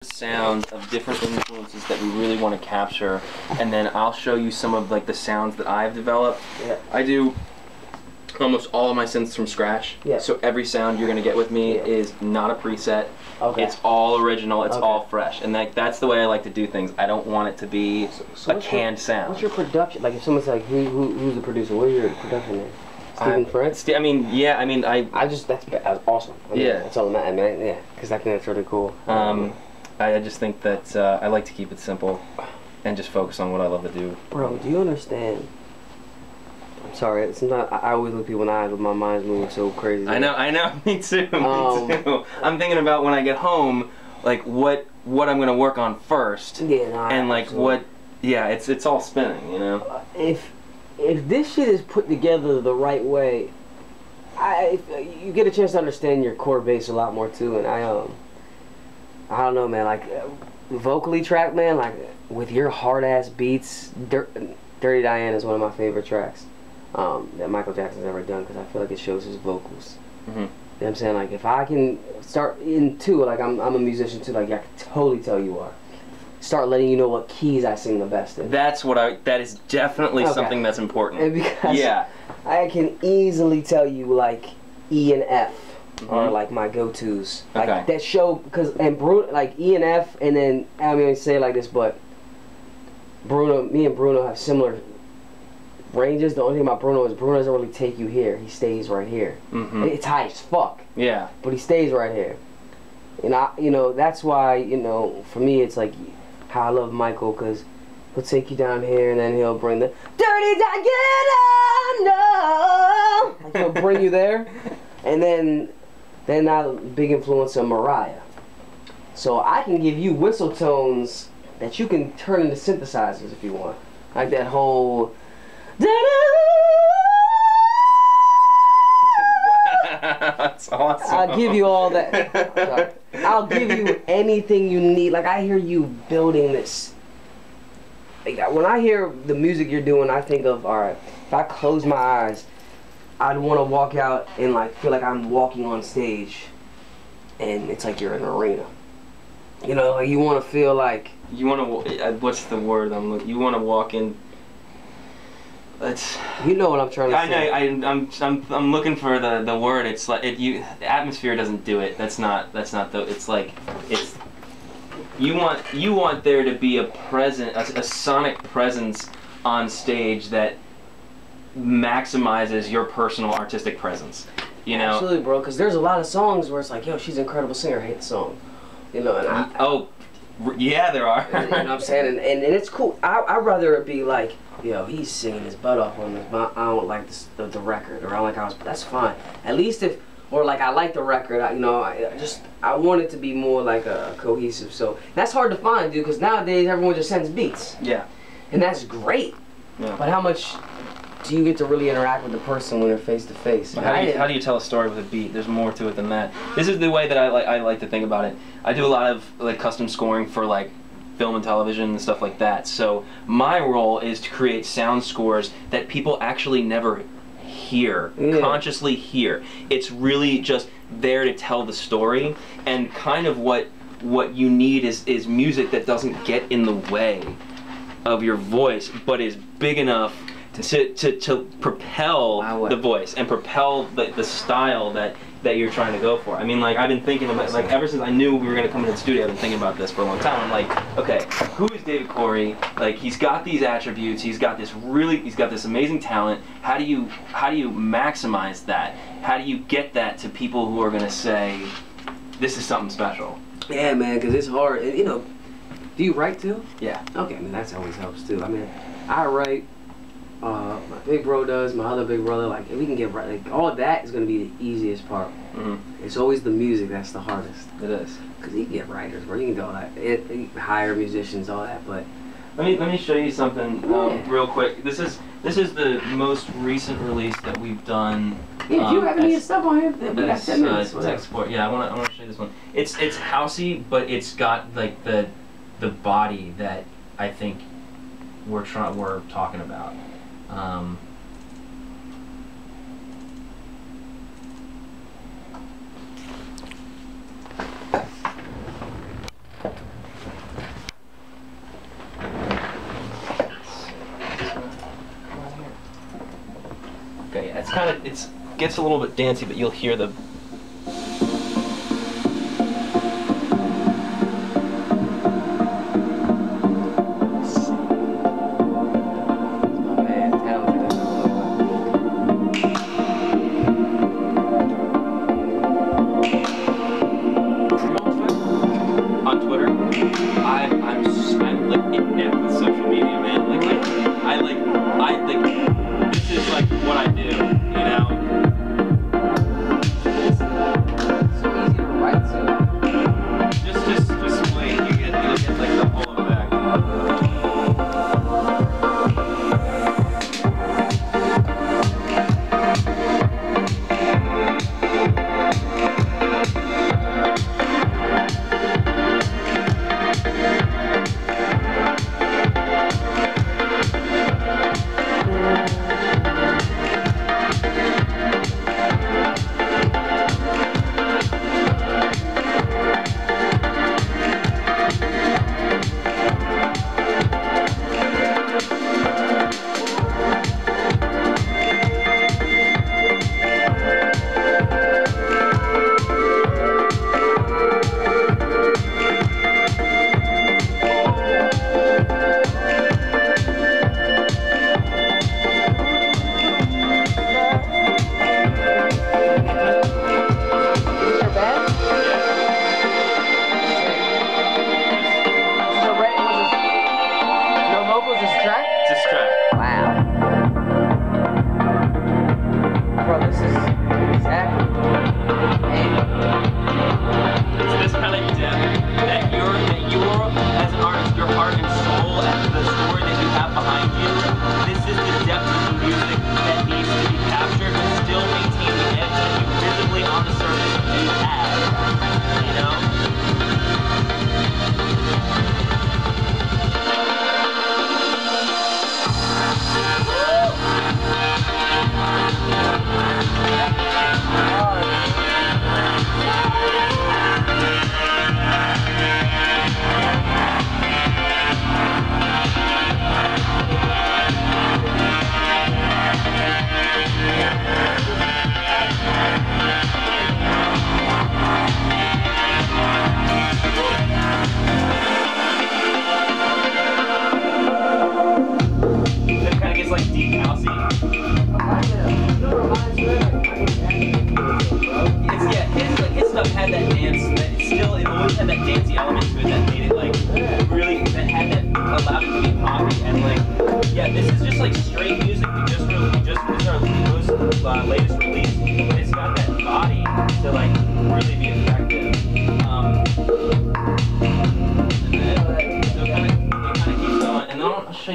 sounds of different influences that we really want to capture, and then I'll show you some of like the sounds that I've developed. Yeah. I do almost all of my synths from scratch. Yeah. So every sound you're gonna get with me is not a preset. Okay. It's all original. It's all fresh, and that's the way I like to do things. I don't want it to be a canned sound. What's your production? Like if someone's like, who's the producer? What's your production name? Stephen Fred? I mean, yeah. I mean, that's awesome. I mean, yeah. That's all that matters, man. Yeah, because I think that's really cool. I just think that I like to keep it simple and just focus on what I love to do. Bro, do you understand? I'm sorry, it's not. I always look people in the eyes, but my mind's moving so crazy. I know, me too, me too. I'm thinking about when I get home, like what I'm gonna work on first. Yeah, no, and like absolutely. it's all spinning, you know. If this shit is put together the right way, you get a chance to understand your core bass a lot more too, and I don't know, man. Like vocally track, man. Like with your hard ass beats, Dirty Diana is one of my favorite tracks that Michael Jackson's ever done because I feel like it shows his vocals. You know what I'm saying? Like if I can start into like I'm a musician too. Like I can totally tell you what. Start letting you know what keys I sing the best in. That is definitely something that's important. And because I can easily tell you like E and F are like my go-tos. Like that show and Bruno, like E and F, and then I mean say it like this, but me and Bruno have similar ranges. The only thing about Bruno doesn't really take you here. He stays right here. It's high as fuck. Yeah. But he stays right here. And that's why, for me it's like how I love Michael, because he'll take you down here and then he'll bring the Dirty Diana, like he'll bring you there, and then I'm a big influence on Mariah. So I can give you whistle tones that you can turn into synthesizers if you want, like that whole. That's awesome. I'll give you all that. I'll give you anything you need. Like I hear you building this. Like, when I hear the music you're doing, I think of, all right, if I close my eyes, I'd want to walk out and like feel like I'm walking on stage, and it's like you're in an arena. Like you want to feel like you want to. What's the word I'm looking? You want to walk in. You know what I'm trying to say. I know. I'm looking for the word. It's like the atmosphere doesn't do it. That's not the. It's like it's. You want there to be a sonic presence on stage that maximizes your personal artistic presence. Absolutely, bro. Because there's a lot of songs where it's like, yo, she's an incredible singer. I hate the song. And yeah, there are. You know what I'm saying? And it's cool. I'd rather it be like, yo, he's singing his butt off on this, but I don't like the record, or I don't like that's fine. At least or like I like the record, I want it to be more like a cohesive. So that's hard to find, dude, because nowadays everyone just sends beats. Yeah. And that's great. Yeah. But how much do you get to really interact with the person when they're face to face? How do you tell a story with a beat? There's more to it than that. This is the way that I like to think about it. I do a lot of like custom scoring for like film and television and stuff like that. So my role is to create sound scores that people actually never hear, consciously hear. It's really just there to tell the story, and kind of what you need is music that doesn't get in the way of your voice, but is big enough to propel the voice and propel the style that you're trying to go for. I mean, like, I've been thinking about, like, ever since I knew we were going to come into the studio, I've been thinking about this for a long time. I'm like, okay, who is David Correy? Like, he's got these attributes, he's got this amazing talent. How do you maximize that? How do you get that to people who are going to say, this is something special? Yeah, man, because it's hard. And, do you write too? Yeah. Okay, I mean, that always helps too. I mean, I write. My big bro does, my other big brother, like, if we can get right, like, all of that is going to be the easiest part. It's always the music that's the hardest. It is. Because you can get writers, bro, you can do all that, you can hire musicians, all that, but... Let me show you something real quick. This is the most recent release that we've done. Yeah, if you have any stuff on here, we got 10 minutes. Export. Yeah, I want to show you this one. It's housey, but it's got, like, the body that I think we're talking about. it's kind of gets a little bit dancey, but you'll hear the.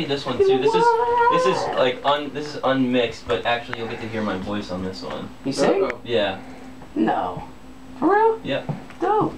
This one too. This is unmixed, but actually you'll get to hear my voice on this one. You sing? Yeah. No. For real? Yeah. Dope.